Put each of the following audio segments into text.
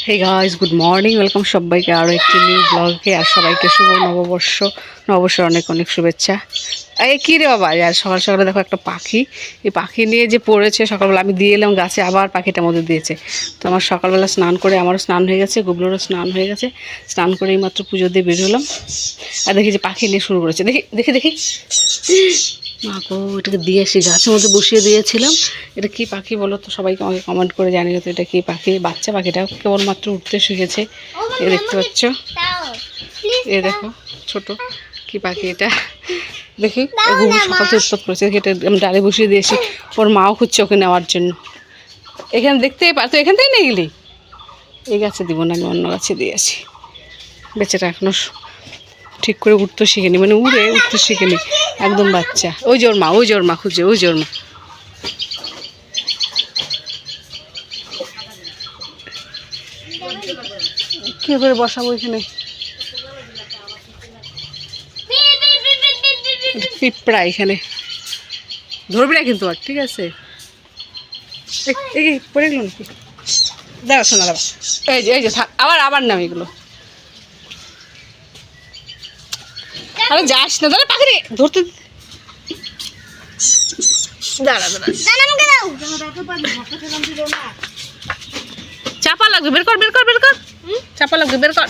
হে guys, good morning. Welcome সবাইকে আরও একটি নিউ ব্লগে। আর সবাইকে শুভ নববর্ষ, নববর্ষের অনেক অনেক শুভেচ্ছা। এই কী রে বাবা, আর সকাল সকালে দেখো একটা পাখি, এই পাখি নিয়ে যে পড়েছে। সকালবেলা আমি দিয়ে এলাম গাছে, আবার পাখিটা মধ্যে দিয়েছে। তো আমার সকালবেলা স্নান করে, আমারও স্নান হয়ে গেছে, গুবলোরও স্নান হয়ে গেছে। স্নান করে এইমাত্র পুজো দিয়ে বের হলাম। আর দেখি যে পাখি নিয়ে শুরু করেছে। দেখি দেখি দেখি মা গো, এটাকে দিয়ে আসি, গাছের মধ্যে বসিয়ে দিয়েছিলাম। এটা কি পাখি বলো তো, সবাইকে আমাকে কমেন্ট করে জানিয়ে তো এটা কি পাখি। বাচ্চা পাখিটা কেবলমাত্র উঠতে শিখেছে। এ দেখতে পাচ্ছ, এ দেখো ছোট কি পাখি এটা। দেখি ঘুম সকাল থেকে উৎপাত করেছে। এটা আমি ডালে বসিয়ে দিয়েছি, ওর মাও খুঁজছে ওকে নেওয়ার জন্য। এখানে দেখতেই পারতো, এখান থেকে নিয়ে গেলি। এই গাছে দিব না, আমি অন্য গাছে দিয়ে আসি। বেচারা এখনো ঠিক করে উঠতে শিখেনি, মানে উড়ে উঠতে শিখেনি, একদম বাচ্চা। ওই জোর মা, ওই জোর মা খুঁজে, ওই জোর মা। কি করে বসাবো এখানে? পিঁপড়া এখানে ধরবি না কিন্তু, আর ঠিক আছে। এই পড়ে গেল নাকি? দাঁড়া শোনা, দাঁড়া। এই যে থাক, আবার আবার নাম এগুলো। আরে যাস না, দাঁড়া পাখি ধরতে। দাঁড়া দাঁড়া, চাপা লাগবে, বের কর বের কর বের কর। চাপা লাগবে, বের কর।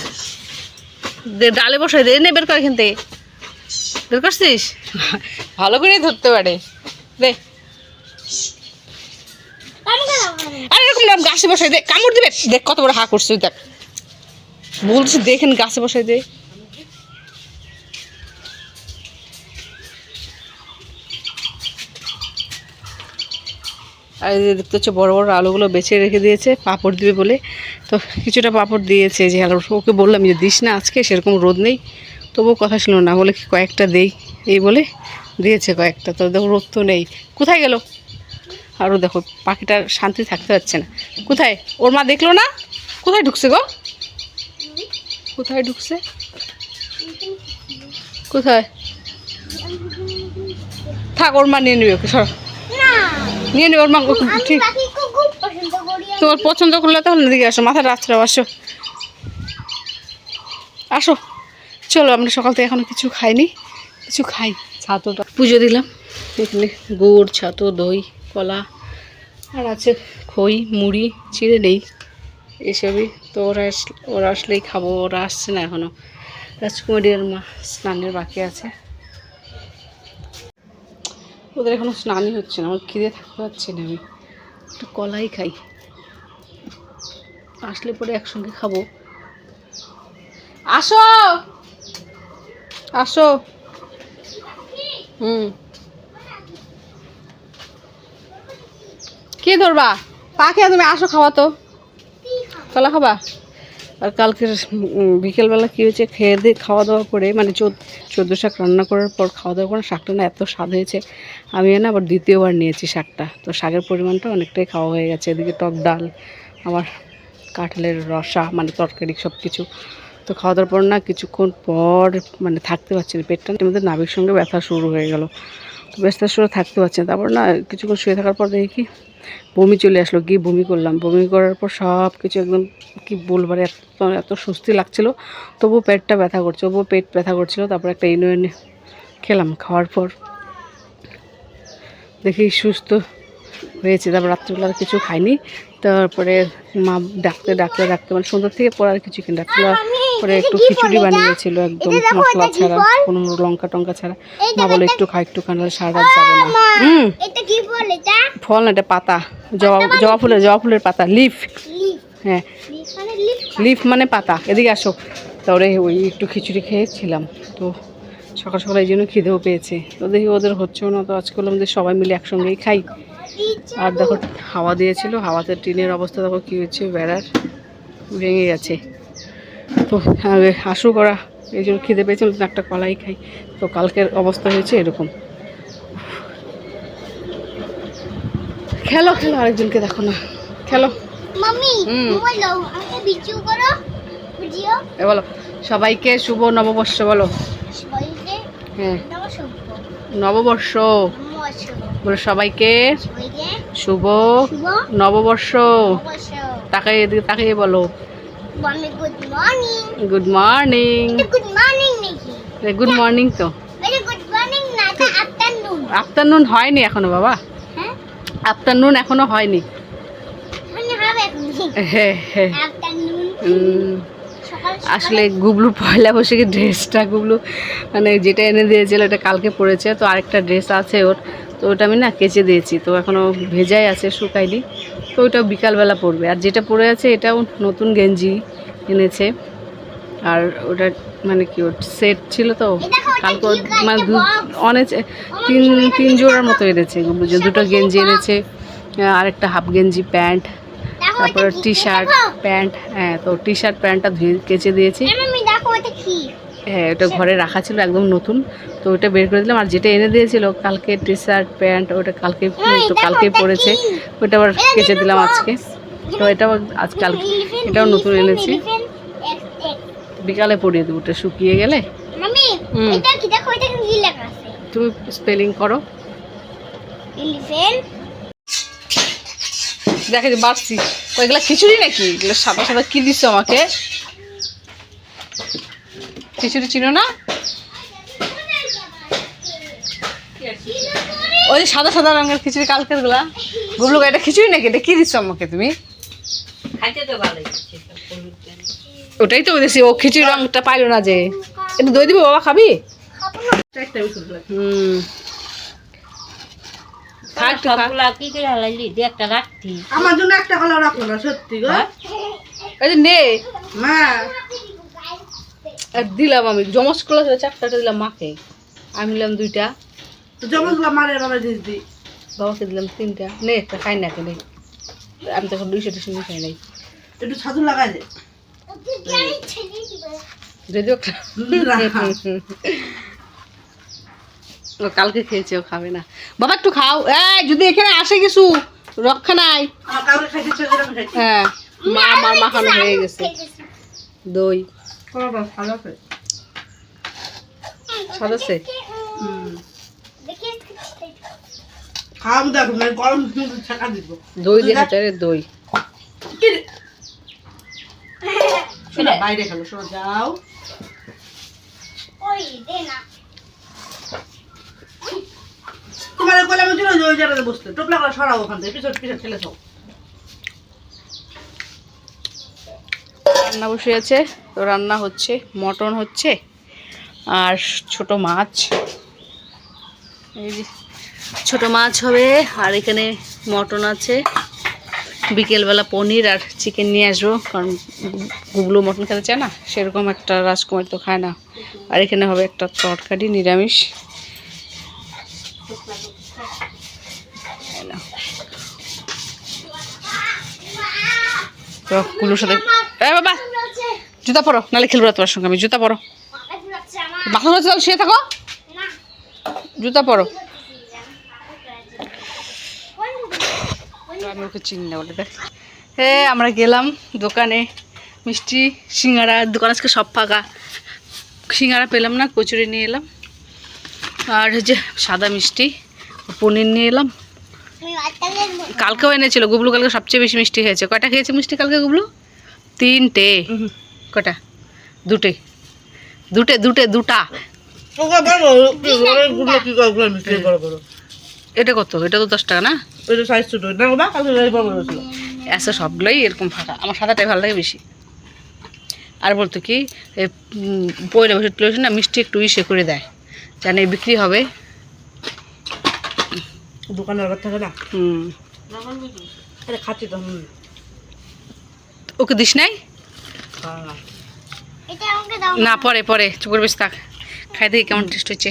ডালে বসাই দে, নে বের কর এখান থেকে। বের করছিস? ভালো করে ধরতে পারে। দে, আরে এরকম না, গাছে বসাই দে, কামড় দিবে। দেখ কত বড় হা করছিস, দেখ বলছি, দেখেন গাছে বসাই দে। আর এই দেখতে হচ্ছে বড় বড় আলুগুলো বেছে রেখে দিয়েছে পাঁপড় দিবে বলে। তো কিছুটা পাঁপড় দিয়েছে, যে আলু ওকে বললাম যে দিস না আজকে, সেরকম রোদ নেই। তবুও কথা ছিল না, বলে কয়েকটা দেই, এই বলে দিয়েছে কয়েকটা। তো দেখো রোদ তো নেই, কোথায় গেল? আরও দেখো পাখিটার শান্তি থাকতে পারছে না। কোথায় ওর মা দেখলো না? কোথায় ঢুকছে গো? কোথায় ঢুকছে? কোথায়? থাক, ওর মা নিয়ে নেবে ওকে, সর নিয়ে নেবে ওর মা। ঠিক, তোমার পছন্দ করলে তাহলে দিকে আসো, মাথা রাত্রে আসো, আসো। চলো, আমরা সকাল থেকে এখনো কিছু খাইনি, কিছু খাই। ছাতুটা পুজো দিলাম, এখানে গুড়, ছাতু, দই, কলা, আর আছে খই, মুড়ি, চিড়ে নেই, এসবই। তো ওরা আসলেই খাবো, ওরা আসছে না এখনও। রাজকুমারী আর মা স্নানের বাকি আছে, ওদের এখনও স্নানই হচ্ছে না। আমার খিদে থাকতে পারছি না, আমি একটু কলাই খাই, আসলে পরে একসঙ্গে খাবো। আসো আসো। কি ধরবা? পাখি তুমি আসো, খাওয়া তো, কলা খাবা। আর কালকে বিকেলবেলা কী হয়েছে, খেয়ে দিয়ে খাওয়া দাওয়া করে, মানে 14 শাক রান্না করার পর খাওয়া দাওয়া করে শাকটা না এত স্বাদ হয়েছে, আমি না আবার দ্বিতীয়বার নিয়েছি শাকটা। তো শাকের পরিমাণটা অনেকটাই খাওয়া হয়ে গেছে। এদিকে টক ডাল, আবার কাঁঠালের রসা, মানে তরকারি সব কিছু। তো খাওয়া দাওয়ার পর না কিছুক্ষণ পর মানে থাকতে পারছি না, পেটটার মধ্যে নাভির সঙ্গে ব্যথা শুরু হয়ে গেল। তো ব্যথা শুরু থাকতে পারছি না। তারপর না কিছুক্ষণ শুয়ে থাকার পর দেখি কি বমি চলে আসলো, গিয়ে বমি করলাম। বমি করার পর সব কিছু একদম কি বলবার, এত এত স্বস্তি লাগছিলো। তবুও পেটটা ব্যথা করছে, তবুও পেট ব্যথা করছিলো। তারপর একটা ইনো এনে খেলাম, খাওয়ার পর দেখি সুস্থ হয়েছে। তারপর রাত্রিবেলা আর কিছু খাইনি। তারপরে মা ডাকতে ডাকতে ডাকতে, মানে সন্ধ্যা থেকে পরে আর কিছু কিনে ডাকতে, পরে একটু খিচুড়ি বানিয়েছিল একদম মশলা ছাড়া, কোনো লঙ্কা টঙ্কা ছাড়া। মা বলে একটু খা, একটু খানালে সারা রাত যাবে না। ফল না, এটা পাতা, জবা ফুলের পাতা, লিফ। হ্যাঁ, লিফ মানে পাতা। এদিকে আসো। তারপরে ওই একটু খিচুড়ি খেয়েছিলাম। তো সকাল সকাল এই জন্য খিদেও পেয়েছে। তো দেখি ওদের হচ্ছেও না, তো আজকে আমাদের সবাই মিলে একসঙ্গেই খাই। আর দেখো হাওয়া দিয়েছিল, হাওয়াতে টিনের অবস্থা দেখো কী হচ্ছে, বেড়ার ভেঙে গেছে। তো আসুক ওরা, এই জন্য খিদে পেয়েছিল, একটা কলাই খাই। তো কালকের অবস্থা হয়েছে এরকম। খেলো খেলো, আরেকজনকে দেখো না, খেলো। বলো সবাইকে শুভ নববর্ষ বলো। হ্যাঁ, নববর্ষ বলো সবাইকে, শুভ নববর্ষ। তাকাই এদিকে, তাকাই বলো, বলবে good morning. Good morning. Good morning নাকি? গুড মর্নিং তো। এটা গুড মর্নিং না, এটা আফটারনুন। আফটারনুন হয়নি এখনো বাবা, হ্যাঁ আফটারনুন এখনো হয়নি। মানে হবে এখন। হ্যাঁ হ্যাঁ। আফটারনুন সকাল আসলে গুবলু পয়লা বৈশাখে ড্রেসটা গুবলু মানে যেটা এনে দিয়েছিল এটা কালকে পরেছে, তো আরেকটা ড্রেস আছে ওর, তো ওটা আমি না কেচে দিয়েছি, তো এখনও ভেজাই আছে, শুকায়নি, তো ওইটাও বিকালবেলা পরবে। আর যেটা পরে আছে এটাও নতুন গেঞ্জি এনেছে, আর ওটা মানে কি ওর সেট ছিল, তো কালকে মানে অনেক তিন জোড়ার মতো এনেছে গুবলু, যে দুটো গেঞ্জি এনেছে, আরেকটা হাফ গেঞ্জি প্যান্ট, তারপরে টি শার্ট প্যান্ট। হ্যাঁ, তো টি শার্ট প্যান্টটা ধুয়ে কেচে দিয়েছি। হ্যাঁ, ওটা ঘরে রাখা ছিল একদম নতুন, তো ওটা বের করে দিলাম। আর যেটা এনে দিয়েছিল কালকে টি শার্ট প্যান্ট, ওটা কালকে তো কালকেই পরেছে, ওটা আবার কেচে দিলাম আজকে। তো এটাও আজকাল এটাও নতুন এনেছি, বিকালে পরিয়ে দেবো, ওটা শুকিয়ে গেলে। তুমি স্পেলিং করো। দেখে বাড়ছি ওইগুলা খিচুড়ি নাকি? এগুলো সাদা সাদা কি দিচ্ছ আমাকে? খিচুড়ি চিনো না? ওই যে সাদা সাদা রঙের খিচুড়ি কালকের গুলা, গুবলু এটা খিচুড়ি নাকি? এটা কি দিচ্ছ আমাকে তুমি? ওটাই তো বলেছি, ও খিচুড়ি রঙটা পাইলো না যে। একটু দই দিবো বাবা, খাবি? আমার জন্য একটা হলো রাখো না, সত্যি গো। নে দিলাম আমি জমস গুলো, চারটা দিলাম মাকে, আমি নিলাম দুইটা, জমস গুলো মারে বাবা দিদি, বাবাকে দিলাম তিনটা। নে একটা খাই না কেন, আমি তখন 200 নিয়ে খাই নাই। একটু ছাতু লাগাই দে যদিও কালকে খেয়েছে, ও খাবে না। বাবা একটু খাও, যদি এখানে আসে কিছু রক্ষা নাই। হ্যাঁ, মা আমার মাখানো হয়ে গেছে। দই সাদাছে দই দিয়ে হাজারের দই বাইরে খেলো, যাও তোমার গোলামের জন্য ওই জায়গাতে বসতে টোপলা করে সরাও, ওখান থেকে পিছন পিছন ঠেলে সব। রান্না বসে আছে, তো রান্না হচ্ছে, মটন হচ্ছে আর ছোট মাছ, এই যে ছোট মাছ হবে, আর এখানে মটন আছে। বিকেলবেলা পনির আর চিকেন নিয়ে আসবো, কারণ গুবলু মটন খেতে চায় না, সেরকম একটা রাজকুমার তো খায় না। আর এখানে হবে একটা তরকারি নিরামিষ। তো গুলোর সাথে বাবা জুতা পরো, নাহলে খেলবো না তোমার সঙ্গে আমি। জুতা পরো, মাথা ধরে চল, শুয়ে থাকো, জুতা পরো। আমি ওকে চিনি না বলে দেখ। হ্যাঁ, আমরা গেলাম দোকানে, মিষ্টি সিঙ্গারা, দোকান আজকে সব ফাঁকা, সিঙ্গারা পেলাম না, কচুরি নিয়ে এলাম, আর যে সাদা মিষ্টি, পনির নিয়ে এলাম। কালকেও এনেছিল গুবলু, কালকে সবচেয়ে বেশি মিষ্টি খেয়েছে। কয়টা খেয়েছে মিষ্টি কালকে গুবলু? 3টে। কটা? দুটা। এটা কত? এটা তো 10 টাকা না? আচ্ছা, সবগুলোই এরকম ফাঁকা, আমার সাদাটাই ভালো লাগে বেশি। আর বলতো কি, পয়লা বসে তুলে না মিষ্টি একটু ইসে করে দেয়, জানে বিক্রি হবে দোকানের ব্যাপার থাকে না। খাচ্ছি তো। ওকে দিস নাই না? পরে পরে চুপ করে বেশ থাক, খাই দেখি কেমন টেস্ট হচ্ছে।